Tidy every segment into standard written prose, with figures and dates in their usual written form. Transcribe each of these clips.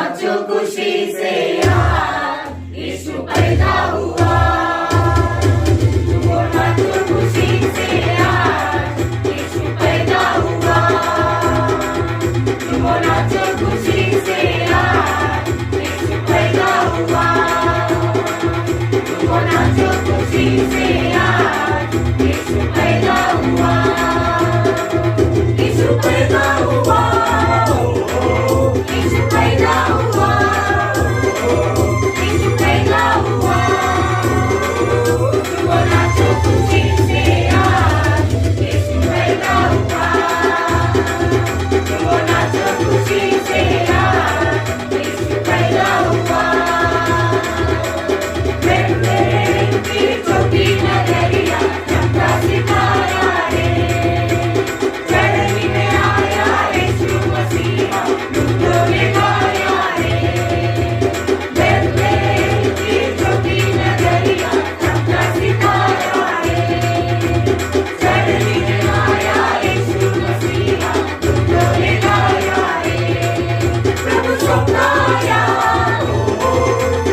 नाचो खुशी से यार यीशु पैदा हुआ। वो नाचो खुशी से यार यीशु पैदा हुआ। वो नाचो खुशी से यार यीशु पैदा हुआ। वो नाचो खुशी से यार यीशु पैदा हुआ। यीशु पैदा हुआ। यीशु पैदा हुआ। यीशु पैदा हुआ। वो नाचो खुशी से यार यीशु पैदा हुआ। वो नाचो खुशी से यार यीशु पैदा हुआ। बेथलेहम की छोटी नगरिया चमका सितारा रे। चढ़नी में आया यीशु मसीहा दुखों में गाया रे। बेथलेहम की छोटी नगरिया चमका सितारा रे। चढ़नी में आया यीशु मसीहा दुखों में गाया रे। प्रभु स्वप्नाया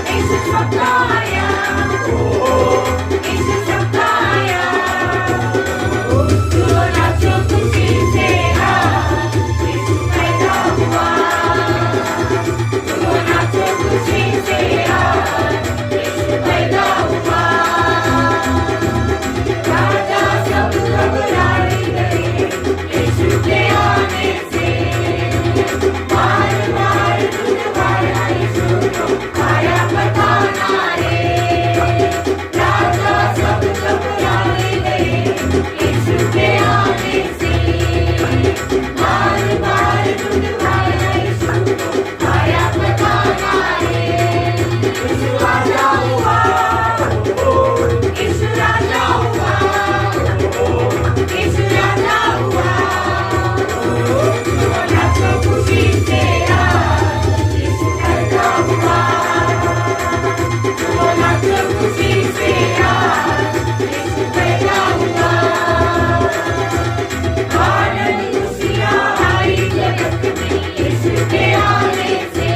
यीशु स्वप्नाया। यीशु स्वप्नाया। वो नाचो खुशी से यार यीशु पैदा हुआ। वो नाचो खुशी से यार यीशु पैदा हुआ। राजा सब घबराए गए यीशु के आने से। बार बार दुर्वारा यीशु को आया बताना रे। राजा सब घबराए गए यीशु के आने से। बार बार दुर्वारा यीशु को आया बताना रे। यीशु राजा हुआ। यीशु राजा हुआ। यीशु राजा हुआ। वो नाचो खुशी से यार यीशु पैदा हुआ। वो नाचो खुशी से यार यीशु पैदा हुआ। आनंद खुशियाँ आई जगत में यीशु के आने से।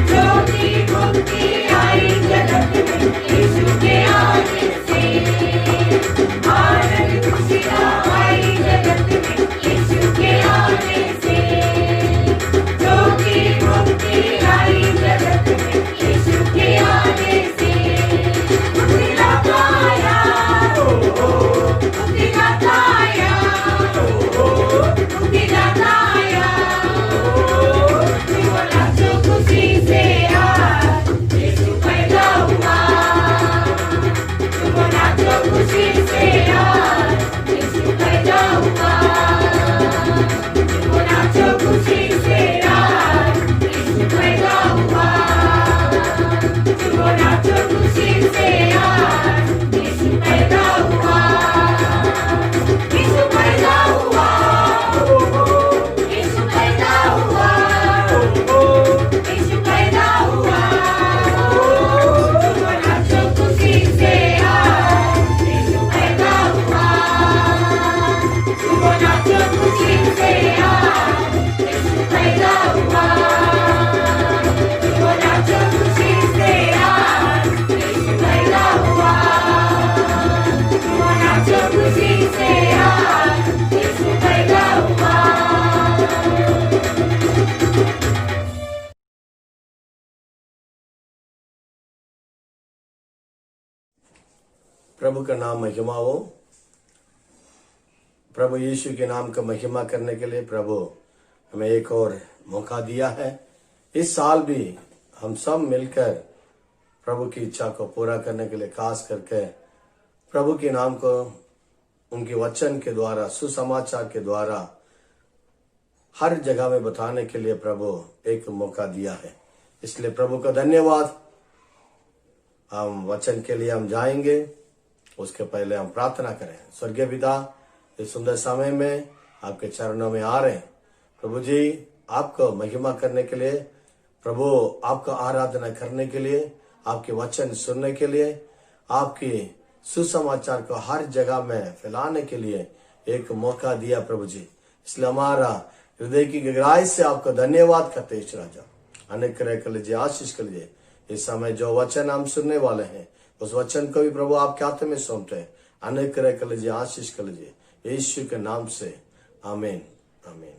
ज्योति मुक्ति आई जगत में यीशु के आने से। आनंद खुशियाँ आई जगत में यीशु के आने से। ज्योति मुक्ति आई जगत में यीशु के आने से। मुक्ति दाता आया। मुक्ति दाता आया। मुक्ति दाता आया। वो नाचो खुशी से यार यीशु पैदा हुआ। वो नाचो खुशी से यार यीशु पैदा हुआ। वो नाचो खुशी से यार यीशु पैदा हुआ। वो नाचो खुशी से यार यीशु पैदा हुआ। यीशु पैदा हुआ। यीशु पैदा हुआ। यीशु पैदा हुआ। वो नाचो खुशी से यार यीशु पैदा हुआ। वो नाचो खुशी से यार यीशु पैदा हुआ। वो नाचो खुशी से यार यीशु पैदा हुआ। वो नाचो खुशी से यार यीशु पैदा हुआ। प्रभु का नाम महिमा हो। प्रभु यीशु के नाम का महिमा करने के लिए प्रभु हमें एक और मौका दिया है। इस साल भी हम सब मिलकर प्रभु की इच्छा को पूरा करने के लिए खास करके प्रभु के नाम को उनके वचन के द्वारा सुसमाचार के द्वारा हर जगह में बताने के लिए प्रभु एक मौका दिया है। इसलिए प्रभु का धन्यवाद। हम वचन के लिए हम जाएंगे, उसके पहले हम प्रार्थना करें। स्वर्गीय पिता, इस सुंदर समय में आपके चरणों में आ रहे हैं। प्रभु जी, आपको महिमा करने के लिए, प्रभु आपका आराधना करने के लिए, आपके वचन सुनने के लिए, आपकी सुसमाचार को हर जगह में फैलाने के लिए एक मौका दिया प्रभु जी। इसलिए हमारा हृदय की गहराई से आपका धन्यवाद करते हैं राजा। अनुग्रह कर लीजिए, आशीष कर लीजिए। इस समय जो वचन हम सुनने वाले हैं उस वचन को भी प्रभु आपके हाथ में सौंपते हैं। अनुग्रह कर लीजिए, आशीष कर लीजिए, यीशु के नाम से आमीन आमीन।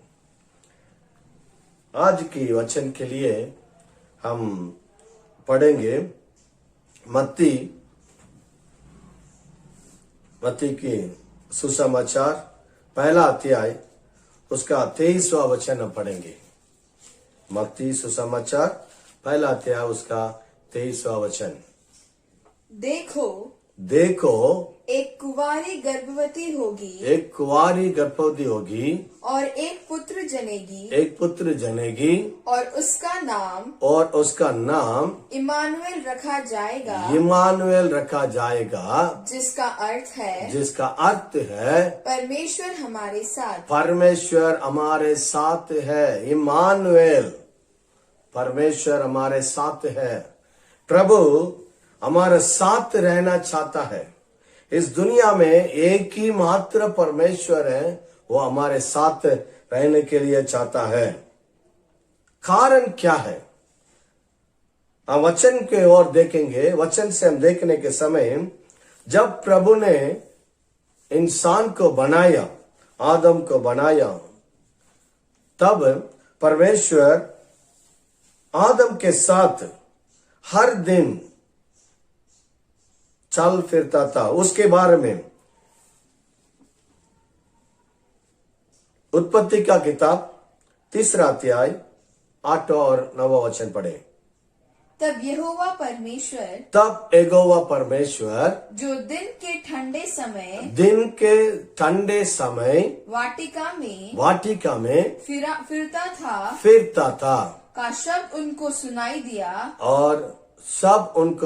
आज की वचन के लिए हम पढ़ेंगे मत्ती की सुसमाचार पहला अध्याय उसका 23वां वचन हम पढ़ेंगे। मत्ती सुसमाचार पहला अध्याय उसका 23वां वचन। देखो एक कुंवारी गर्भवती होगी और एक पुत्र जनेगी और उसका नाम इमानुएल रखा जाएगा जिसका अर्थ है परमेश्वर हमारे साथ है। इमानुएल, परमेश्वर हमारे साथ है। प्रभु हमारे साथ रहना चाहता है। इस दुनिया में एक ही मात्र परमेश्वर है, वो हमारे साथ रहने के लिए चाहता है। कारण क्या है? हम वचन के ओर देखेंगे। वचन से हम देखने के समय जब प्रभु ने इंसान को बनाया, आदम को बनाया, तब परमेश्वर आदम के साथ हर दिन चल फिरता था। उसके बारे में उत्पत्ति का किताब 3 अध्याय 8 और 9 वचन पढ़े। तब यहोवा परमेश्वर जो दिन के ठंडे समय वाटिका में फिरता था का शब्द उनको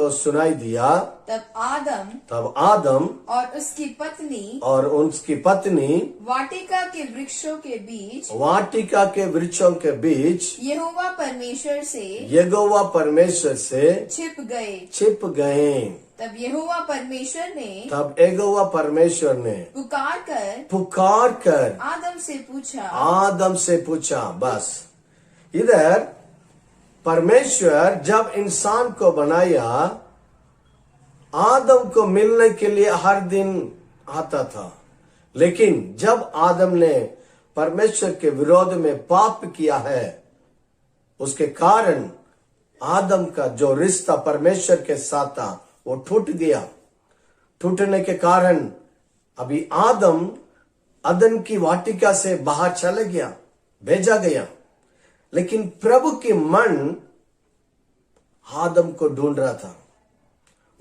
सुनाई दिया। तब आदम और उसकी पत्नी वाटिका के वृक्षों के बीच यहोवा परमेश्वर से छिप गए। तब यहोवा परमेश्वर ने पुकार कर आदम से पूछा। बस इधर परमेश्वर जब इंसान को बनाया, आदम को मिलने के लिए हर दिन आता था। लेकिन जब आदम ने परमेश्वर के विरोध में पाप किया है, उसके कारण आदम का जो रिश्ता परमेश्वर के साथ था वो टूट गया। टूटने के कारण अभी आदम अदन की वाटिका से बाहर चले गया, भेजा गया। लेकिन प्रभु के मन आदम को ढूंढ रहा था।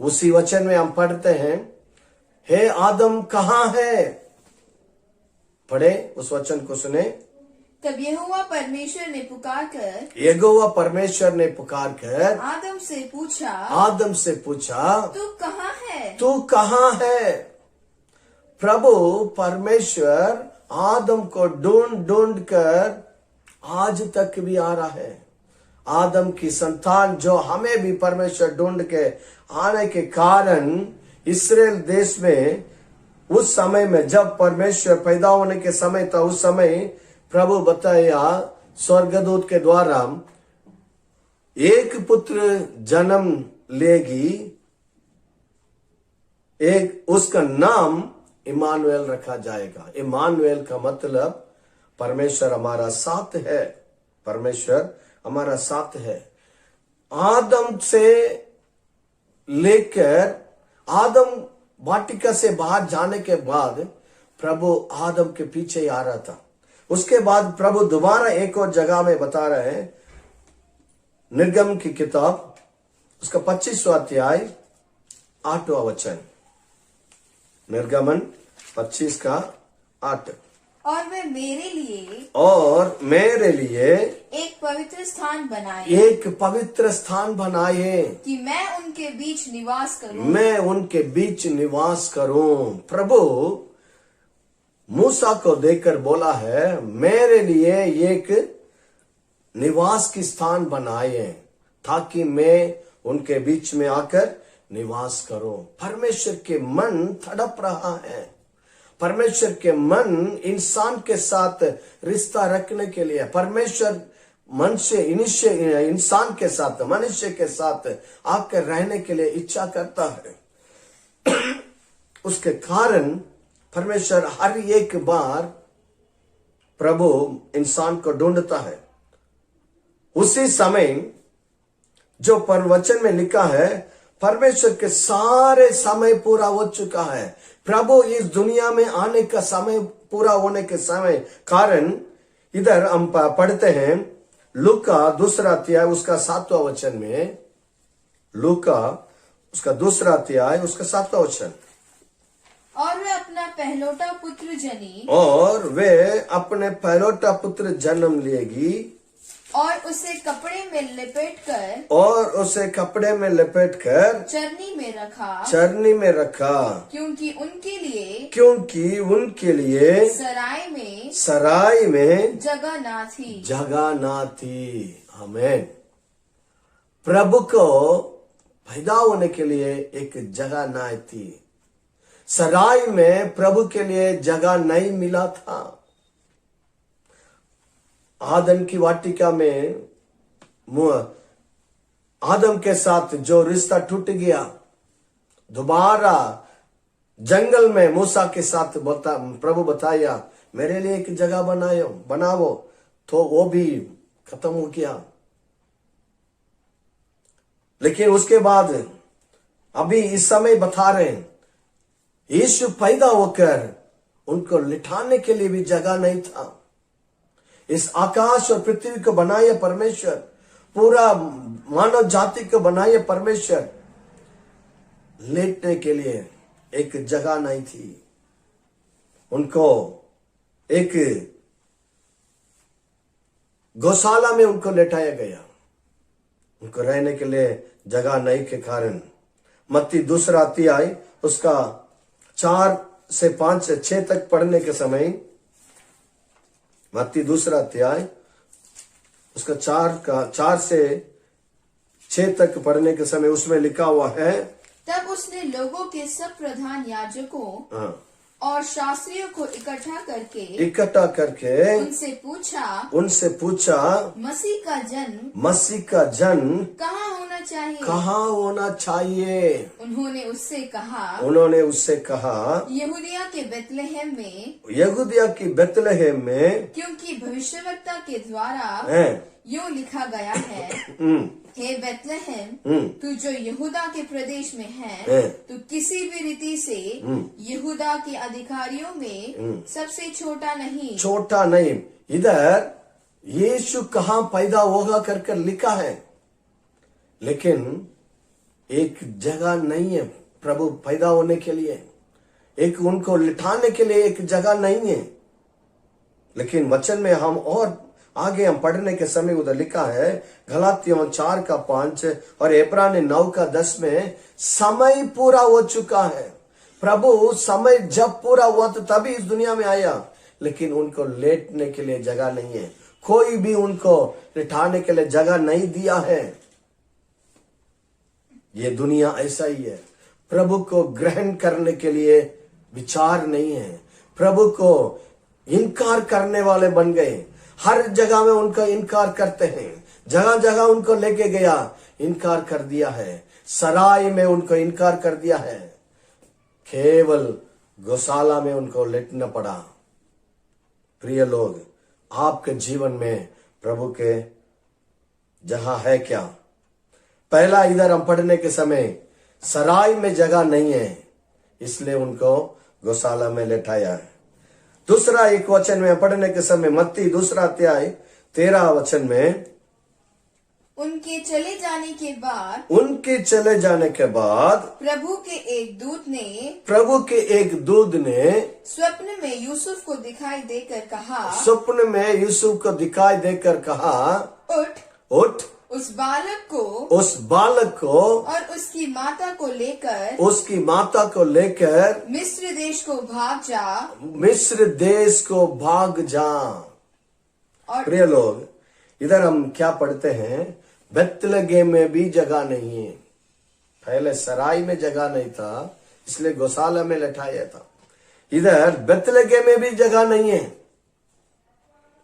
उसी वचन में हम पढ़ते हैं, हे आदम कहाँ है? पढ़े, उस वचन को सुने। तब यहोवा परमेश्वर ने पुकार कर आदम से पूछा तू कहाँ है? प्रभु परमेश्वर आदम को ढूंढ कर आज तक भी आ रहा है। आदम की संतान जो हमें भी परमेश्वर ढूंढ के आने के कारण इस्राएल देश में उस समय में जब परमेश्वर पैदा होने के समय था, उस समय प्रभु बताया स्वर्गदूत के द्वारा एक पुत्र जन्म लेगी, उसका नाम इमानुएल रखा जाएगा। इमानुएल का मतलब परमेश्वर हमारा साथ है। परमेश्वर हमारा साथ है। आदम से लेकर आदम वाटिका से बाहर जाने के बाद प्रभु आदम के पीछे ही आ रहा था। उसके बाद प्रभु दोबारा एक और जगह में बता रहे हैं, निर्गम की किताब उसका 25वां अध्याय 8वां वचन। निर्गमन 25 का 8। और मेरे लिए एक पवित्र स्थान बनाए कि मैं उनके बीच निवास करूं। प्रभु मूसा को देखकर बोला है, मेरे लिए एक निवास की स्थान बनाए ताकि मैं उनके बीच में आकर निवास करूं। परमेश्वर के मन तड़प रहा है। परमेश्वर के मन इंसान के साथ रिश्ता रखने के लिए, परमेश्वर इंसान के साथ, मनुष्य के साथ आकर रहने के लिए इच्छा करता है। उसके कारण परमेश्वर हर एक बार प्रभु इंसान को ढूंढता है। उसी समय जो वचन में लिखा है, परमेश्वर के सारे समय पूरा हो चुका है। प्रभु इस दुनिया में आने का समय पूरा होने के समय कारण इधर हम पढ़ते हैं लूका 2 अध्याय उसका 7वां वचन में, लूका उसका 2 अध्याय उसका 7वां वचन। और वे अपना पहलौठा पुत्र जनी और वे अपने पहलौठा पुत्र जन्म लेगी और उसे कपड़े में लपेटकर चरनी में रखा क्योंकि उनके लिए सराय में जगह ना थी। आमीन। प्रभु को पैदा होने के लिए एक जगह ना थी। सराय में प्रभु के लिए जगह नहीं मिला था। आदम की वाटिका में आदम के साथ जो रिश्ता टूट गया, दोबारा जंगल में मूसा के साथ प्रभु बताया मेरे लिए एक जगह बनाओ, तो वो भी खत्म हो गया। लेकिन उसके बाद अभी इस समय बता रहे हैं, यीशु पैदा होकर उनको लिटाने के लिए भी जगह नहीं था। इस आकाश और पृथ्वी को बनाए परमेश्वर, पूरा मानव जाति को बनाए परमेश्वर, लेटने के लिए एक जगह नहीं थी। उनको एक गौशाला में उनको लेटाया गया। उनको रहने के लिए जगह नहीं के कारण मत्ती 2 अध्याय उसका 4 से 5 से 6 तक पढ़ने के समय, मत्ती 2 अध्याय उसका 4 से 6 तक पढ़ने के समय उसमें लिखा हुआ है, तब उसने लोगों के सब प्रधान याजकों और शास्त्रियों को इकट्ठा करके उनसे पूछा मसीह का जन्म कहाँ होना चाहिए। उन्होंने उससे कहा यहूदिया के बेतलहम में, क्योंकि भविष्यवक्ता के द्वारा यूं लिखा गया है, हे बेतलहम, तू जो यहूदा के प्रदेश में है, तू किसी भी रीति से यहूदा के अधिकारियों में सबसे छोटा नहीं। इधर यीशु कहाँ पैदा होगा कर लिखा है, लेकिन एक जगह नहीं है प्रभु पैदा होने के लिए, एक उनको लिटाने के लिए एक जगह नहीं है। लेकिन वचन में हम और आगे हम पढ़ने के समय उधर लिखा है, गलातियों 4 का 5 और इब्रानी 9 का 10 में, समय पूरा हो चुका है। प्रभु समय जब पूरा हुआ तो तभी इस दुनिया में आया, लेकिन उनको लेटने के लिए जगह नहीं है। कोई भी उनको लिटाने के लिए जगह नहीं दिया है। ये दुनिया ऐसा ही है, प्रभु को ग्रहण करने के लिए विचार नहीं है। प्रभु को इनकार करने वाले बन गए। हर जगह में उनका इनकार करते हैं। जगह जगह उनको लेके गया, इनकार कर दिया है। सराय में उनको इनकार कर दिया है। केवल गौशाला में उनको लेटना पड़ा। प्रिय लोग, आपके जीवन में प्रभु के जगह है क्या? पहला, इधर हम पढ़ने के समय सराय में जगह नहीं है, इसलिए उनको गौशाला में लेटाया है। दूसरा एक वचन में पढ़ने के समय मत्ती 2 अध्याय 13 वचन में, उनके चले जाने के बाद प्रभु के एक दूत ने स्वप्न में यूसुफ को दिखाई देकर कहा, उठ उस बालक को और उसकी माता को लेकर मिस्र देश को भाग जा। और प्रिय लोग, इधर हम क्या पढ़ते हैं, बेतलहम में भी जगह नहीं है। पहले सराय में जगह नहीं था, इसलिए गौशाला में लटाया था। इधर बेतलहम में भी जगह नहीं है।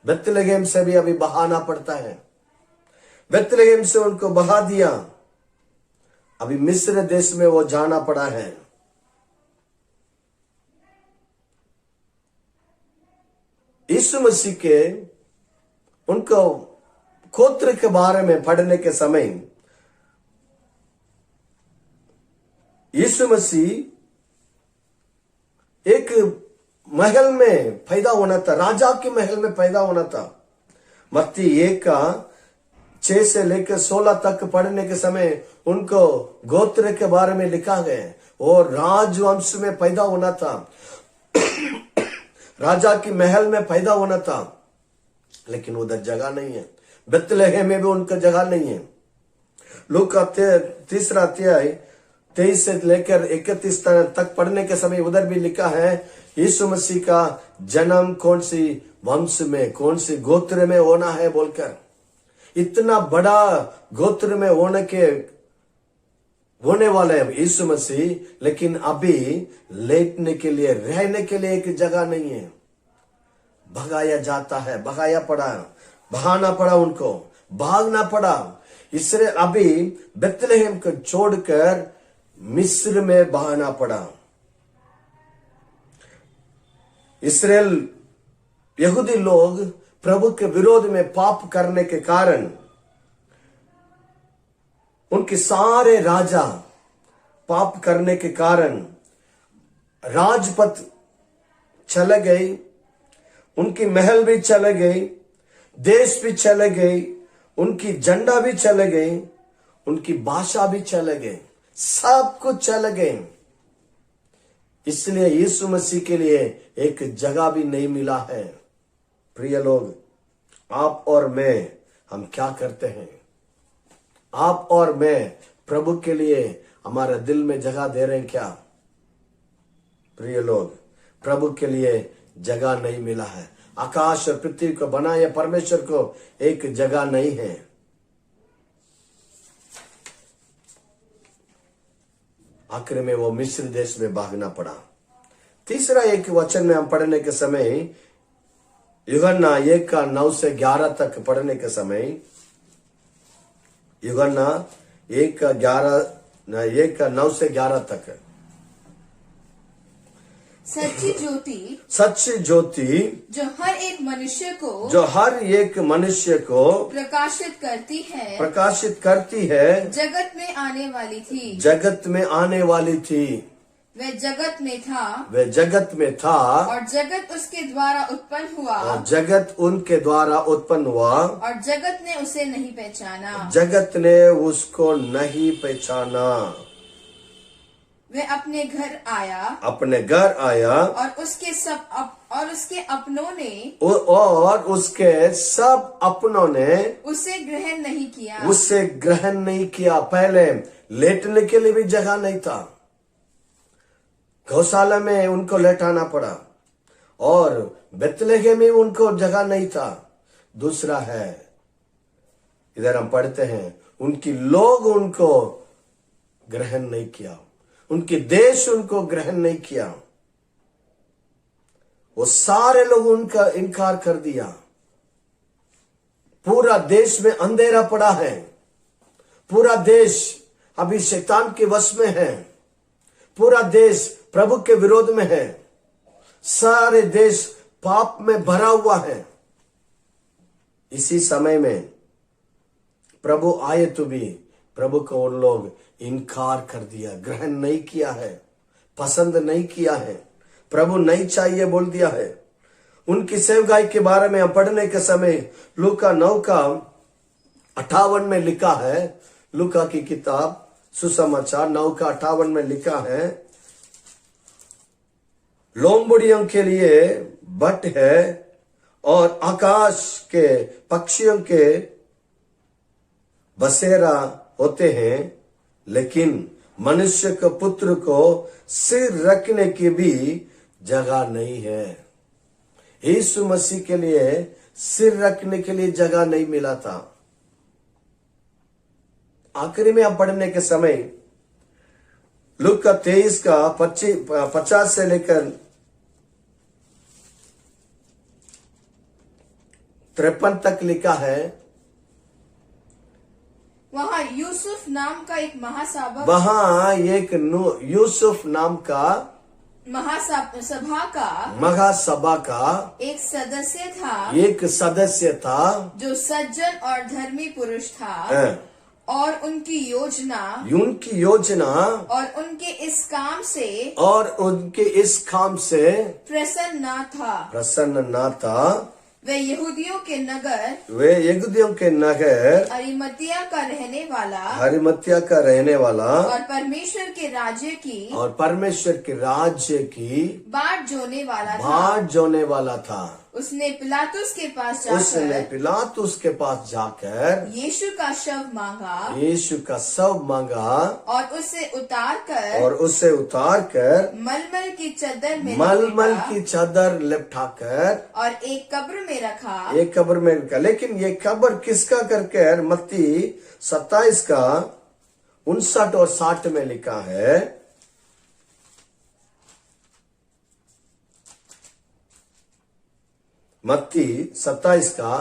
बेतलहम से भी अभी बहाना पड़ता है। बेतलेहम से उनको बहा दिया। अभी मिस्र देश में वो जाना पड़ा है। यीशु मसीह के उनको गोत्र के बारे में पढ़ने के समय यीशु मसीह एक महल में पैदा होना था, राजा के महल में पैदा होना था। मत्ती 1:6 से लेकर 16 तक पढ़ने के समय उनको गोत्र के बारे में लिखा गया और राजवंश में पैदा होना था, राजा की महल में पैदा होना था। लेकिन उधर जगह नहीं है, बेतलेहम में भी उनका जगह नहीं है। लूका 3 अध्याय 23 से लेकर 31 तक पढ़ने के समय उधर भी लिखा है यीशु मसीह का जन्म कौन सी वंश में, कौन सी गोत्र में होना है बोलकर। इतना बड़ा गोत्र में होने वाले हैं यीशु मसीह, लेकिन अभी लेटने के लिए, रहने के लिए एक जगह नहीं है। भगाया जाता है, भगाया पड़ा, बहाना पड़ा, उनको भागना पड़ा। इसलिए अभी बेतलेहम को छोड़कर मिस्र में बहाना पड़ा। इस्राएल यहूदी लोग प्रभु के विरोध में पाप करने के कारण उनके सारे राजा पाप करने के कारण राजपथ चले गए, उनकी महल भी चले गई, देश भी चले गई, उनकी झंडा भी चले गई, उनकी भाषा भी चले गए, सब कुछ चले गए। इसलिए यीशु मसीह के लिए एक जगह भी नहीं मिला है। प्रिय लोग, आप और मैं, हम क्या करते हैं? आप और मैं प्रभु के लिए हमारे दिल में जगह दे रहे हैं क्या? प्रिय लोग, प्रभु के लिए जगह नहीं मिला है। आकाश और पृथ्वी को बनाए परमेश्वर को एक जगह नहीं है। आखिर में वो मिस्र देश में भागना पड़ा। तीसरा एक वचन में हम पढ़ने के समय, यूहन्ना 1:9 से 11 तक पढ़ने के समय, यूहन्ना 1:9 से 11 तक, सच्ची ज्योति जो हर एक मनुष्य को प्रकाशित करती है जगत में आने वाली थी। वह जगत में था और जगत उसके द्वारा उत्पन्न हुआ और जगत ने उसे नहीं पहचाना। उसको नहीं पहचाना। वह अपने घर आया और उसके सब अपनों ने उसे ग्रहण नहीं किया। पहले लेटने के लिए भी जगह नहीं था, गौशाला में उनको लेटाना पड़ा, और बेतलेहम में उनको जगह नहीं था। दूसरा है, इधर हम पढ़ते हैं, उनकी लोग उनको ग्रहण नहीं किया, उनके देश उनको ग्रहण नहीं किया। वो सारे लोग उनका इनकार कर दिया। पूरा देश में अंधेरा पड़ा है, पूरा देश अभी शैतान के वश में है, पूरा देश प्रभु के विरोध में है, सारे देश पाप में भरा हुआ है। इसी समय में प्रभु आए तो भी प्रभु को उन लोग इनकार कर दिया, ग्रहण नहीं किया है, पसंद नहीं किया है, प्रभु नहीं चाहिए बोल दिया है। उनकी सेवकाई के बारे में हम पढ़ने के समय लूका 9:58 में लिखा है, लूका की किताब सुसमाचार 9:58 में लिखा है, लोमड़ियों के लिए बट है और आकाश के पक्षियों के बसेरा होते हैं, लेकिन मनुष्य के पुत्र को सिर रखने की भी जगह नहीं है। यीशु मसीह के लिए सिर रखने के लिए जगह नहीं मिला था। आखिरी में हम पढ़ने के समय लूका 23:50 से लेकर 53 तक लिखा है, वहाँ यूसुफ नाम का एक महासभा वहाँ एक यूसुफ नाम का महासभा का महासभा का एक सदस्य था, एक सदस्य था, जो सज्जन और धर्मी पुरुष था, और उनकी योजना और उनके इस काम से प्रसन्न न था। वे यहूदियों के नगर अरिमतिया का रहने वाला और परमेश्वर के राज्य की बाट जोने वाला था। उसने पिलातुस के पास जाकर यीशु का शव मांगा और उसे उतार कर मलमल की चादर लिपटाकर और एक कब्र में रखा। लेकिन ये कब्र किसका करके मत्ती 27 का 59 और 60 में लिखा है। मत्ती 27 का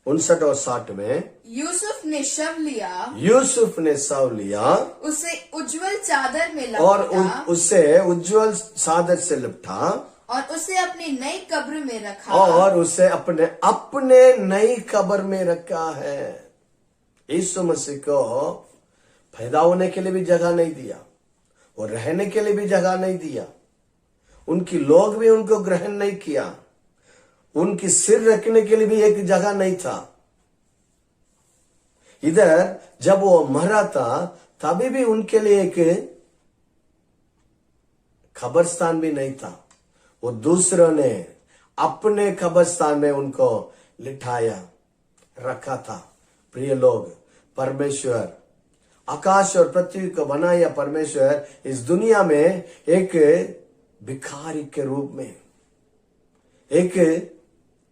59 और 60 में यूसुफ ने शव लिया, उसे उज्जवल चादर में और लपेटा उसे उज्जवल चादर से लिपटा और उसे अपनी नई कब्र में रखा। और उसे अपने नई कब्र में रखा है। यीशु मसीह को पैदा होने के लिए भी जगह नहीं दिया और रहने के लिए भी जगह नहीं दिया। उनकी लोग भी उनको ग्रहण नहीं किया। उनकी सिर रखने के लिए भी एक जगह नहीं था। इधर जब वो मरा था तभी भी उनके लिए एक कब्रिस्तान भी नहीं था। वो दूसरों ने अपने कब्रिस्तान में उनको लिटाया रखा था। प्रिय लोग, परमेश्वर आकाश और पृथ्वी को बनाया परमेश्वर इस दुनिया में एक भिखारी के रूप में, एक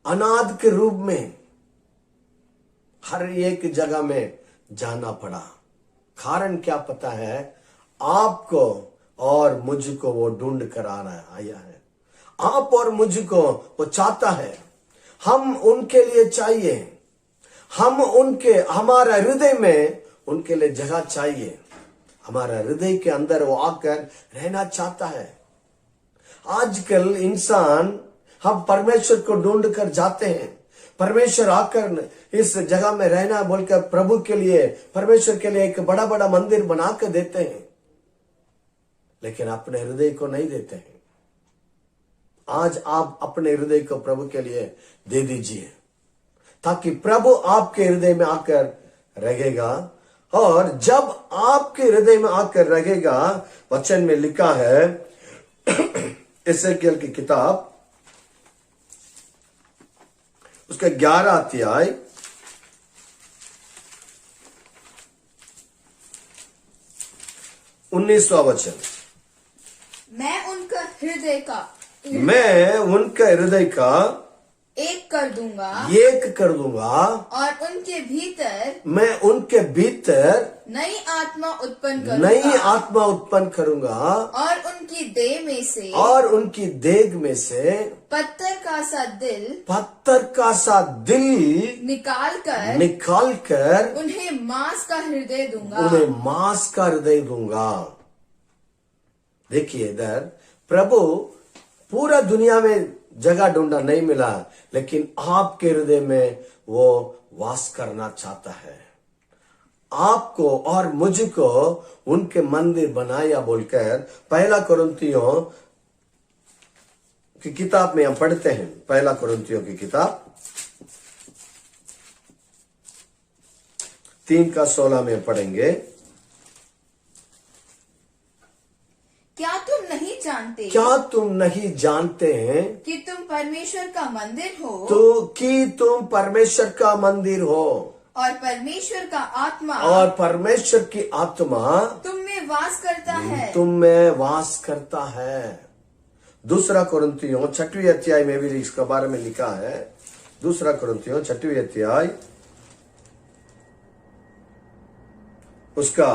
अनाथ के रूप में हर एक जगह में जाना पड़ा। कारण क्या पता है? आपको और मुझको वो ढूंढ कर आया है। आप और मुझको वो चाहता है। हम उनके लिए चाहिए। हमारा हृदय में उनके लिए जगह चाहिए। हमारा हृदय के अंदर वो आकर रहना चाहता है। आजकल इंसान हम परमेश्वर को ढूंढ कर जाते हैं। परमेश्वर आकर इस जगह में रहना बोलकर प्रभु के लिए, परमेश्वर के लिए एक बड़ा बड़ा मंदिर बना कर देते हैं, लेकिन अपने हृदय को नहीं देते हैं। आज आप अपने हृदय को प्रभु के लिए दे दीजिए, ताकि प्रभु आपके हृदय में आकर रहेगा। और जब आपके हृदय में आकर रहेगा, वचन में लिखा है एसेकिएल की किताब उसका 11 अध्याय 19वां वचन। मैं उनका हृदय का एक कर दूंगा और मैं उनके भीतर नई आत्मा उत्पन्न करूंगा और उनकी देह में से पत्थर का सा दिल निकाल कर उन्हें मांस का हृदय दूंगा। देखिए, इधर प्रभु पूरा दुनिया में जगह ढूंढा, नहीं मिला, लेकिन आपके हृदय में वो वास करना चाहता है। आपको और मुझको उनके मंदिर बनाया बोलकर 1 कुरिन्थियों की किताब में हम पढ़ते हैं। 1 कुरिन्थियों की किताब 3 का 16 में पढ़ेंगे। क्या तुम नहीं जानते हैं कि तुम परमेश्वर का मंदिर हो, तुम परमेश्वर का मंदिर हो और परमेश्वर की आत्मा तुम में वास करता है। 2 कुरिन्थियों 6वें अध्याय में भी इसके बारे में लिखा है। 2 कुरिन्थियों 6वें अध्याय उसका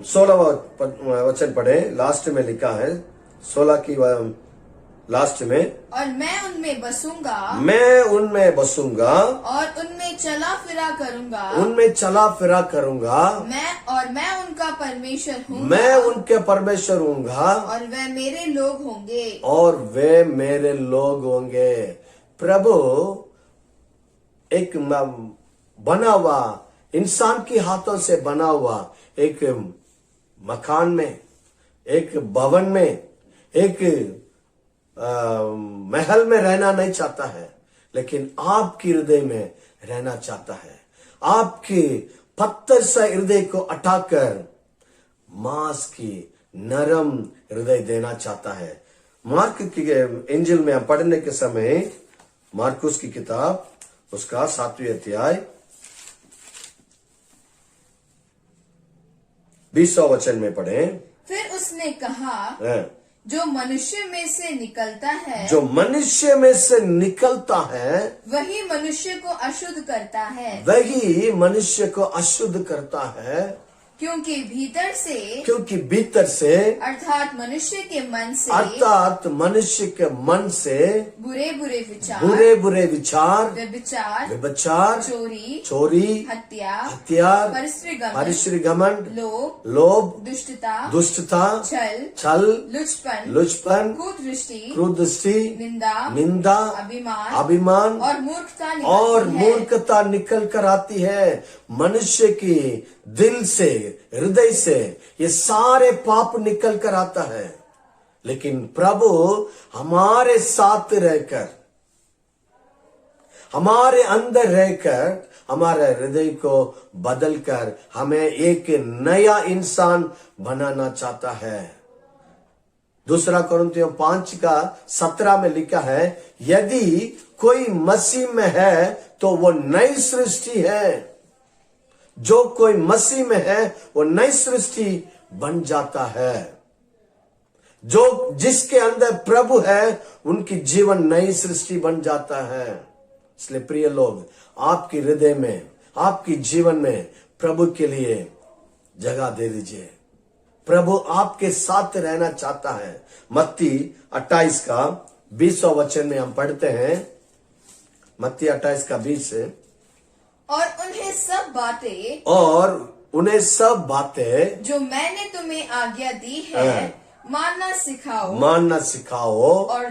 16वां वचन पढ़े। लास्ट में लिखा है, 16 की लास्ट में, और मैं उनमें बसूंगा मैं उनमें बसूंगा और उनमें चला फिरा करूंगा। उनमें चला फिरा करूंगा। मैं उनका परमेश्वर हूँ, मैं उनके परमेश्वर हूँगा और वे मेरे लोग होंगे। और वे मेरे लोग होंगे। प्रभु एक बना हुआ, इंसान के हाथों से बना हुआ एक मकान में, एक भवन में, एक महल में रहना नहीं चाहता है, लेकिन आपके हृदय में रहना चाहता है। आपके पत्थर से हृदय को हटाकर मांस की नरम हृदय देना चाहता है। मार्क की इंजिल में हम पढ़ने के समय, मार्कुस की किताब उसका 7वें अध्याय 20वां वचन में पढ़ें। फिर उसने कहा, जो मनुष्य में से निकलता है, जो मनुष्य में से निकलता है, वही मनुष्य को अशुद्ध करता है, वही मनुष्य को अशुद्ध करता है। क्योंकि भीतर से अर्थात मनुष्य के मन से बुरे बुरे विचार, व्यभिचार, चोरी, हत्या, परस्त्री घमंड, लोभ, दुष्टता, छल, लुचपन, कुदृष्टि, निंदा, अभिमान और मूर्खता निकल कर आती है। मनुष्य की दिल से, हृदय से ये सारे पाप निकल कर आता है। लेकिन प्रभु हमारे साथ रहकर, हमारे अंदर रहकर, हमारे हृदय को बदलकर हमें एक नया इंसान बनाना चाहता है। 2 कोरिन्थियों 5:17 में लिखा है, यदि कोई मसीह में है तो वो नई सृष्टि है। जो कोई मसीह में है वो नई सृष्टि बन जाता है। जो जिसके अंदर प्रभु है उनकी जीवन नई सृष्टि बन जाता है। इसलिए प्रिय लोग, आपके हृदय में, आपकी जीवन में प्रभु के लिए जगह दे दीजिए। प्रभु आपके साथ रहना चाहता है। मत्ती 28:20 वचन में हम पढ़ते हैं, मत्ती 28:20, और उन्हें सब बातें जो मैंने तुम्हें आज्ञा दी है मानना सिखाओ। और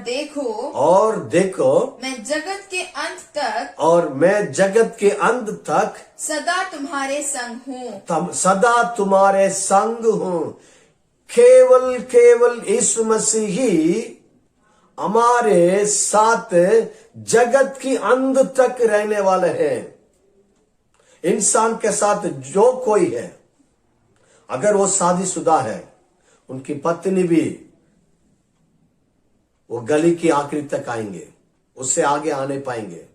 देखो मैं जगत के अंत तक सदा तुम्हारे संग हूँ। केवल यीशु मसीह ही हमारे साथ जगत की अंत तक रहने वाले हैं। इंसान के साथ जो कोई है, अगर वो शादीशुदा है, उनकी पत्नी भी वो गली की आखिरी तक आएंगे, उससे आगे आने पाएंगे,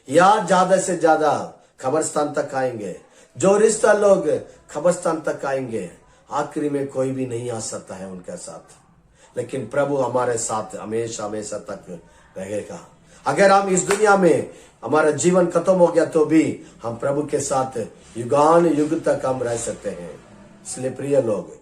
या ज्यादा से ज्यादा कब्रिस्तान तक आएंगे। जो रिश्ता लोग कब्रिस्तान तक आएंगे, आखिरी में कोई भी नहीं आ सकता है उनके साथ। लेकिन प्रभु हमारे साथ हमेशा हमेशा तक रहेगा। अगर हम इस दुनिया में हमारा जीवन खत्म हो गया तो भी हम प्रभु के साथ युगान युग तक हम रह सकते हैं। इसलिए प्रिय लोग,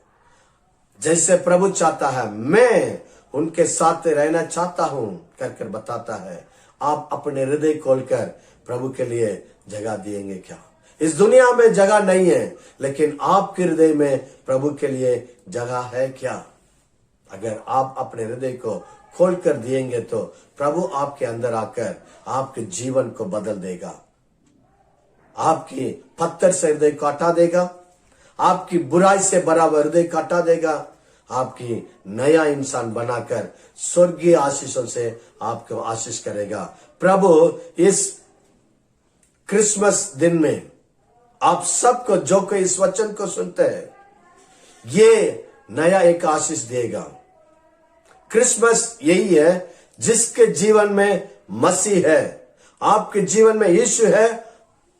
जैसे प्रभु चाहता है, मैं उनके साथ रहना चाहता हूं कर बताता है। आप अपने हृदय खोलकर प्रभु के लिए जगह दिएंगे क्या? इस दुनिया में जगह नहीं है, लेकिन आपके हृदय में प्रभु के लिए जगह है क्या? अगर आप अपने हृदय को खोल कर दिएंगे तो प्रभु आपके अंदर आकर आपके जीवन को बदल देगा। आपकी पत्थर से हृदय को हटा देगा, आपकी बुराई से भरा हुआ हृदय को हटा देगा, आपकी नया इंसान बनाकर स्वर्गीय आशीषों से आपको आशीष करेगा। प्रभु इस क्रिसमस दिन में आप सबको, जो कोई इस वचन को सुनते हैं, ये नया एक आशीष देगा। क्रिसमस यही है जिसके जीवन में मसीह है, आपके जीवन में यीशु है।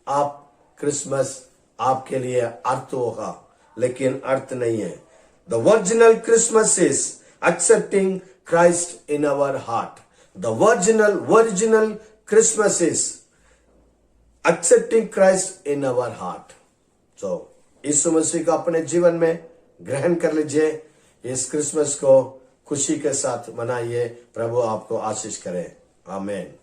आप क्रिसमस आपके लिए अर्थ होगा, लेकिन अर्थ नहीं है। The original Christmas is accepting Christ in our heart. The original Christmas is accepting Christ in our heart. तो यीशु मसीह को अपने जीवन में ग्रहण कर लीजिए। इस क्रिसमस को खुशी के साथ मनाइए। प्रभु आपको आशीष करे। आमीन।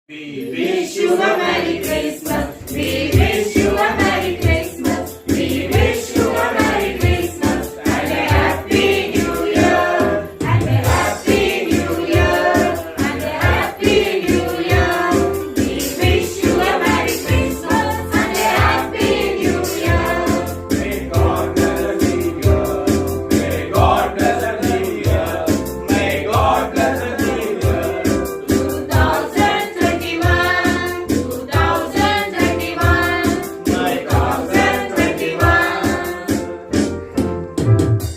We wish you a Merry Christmas. We wish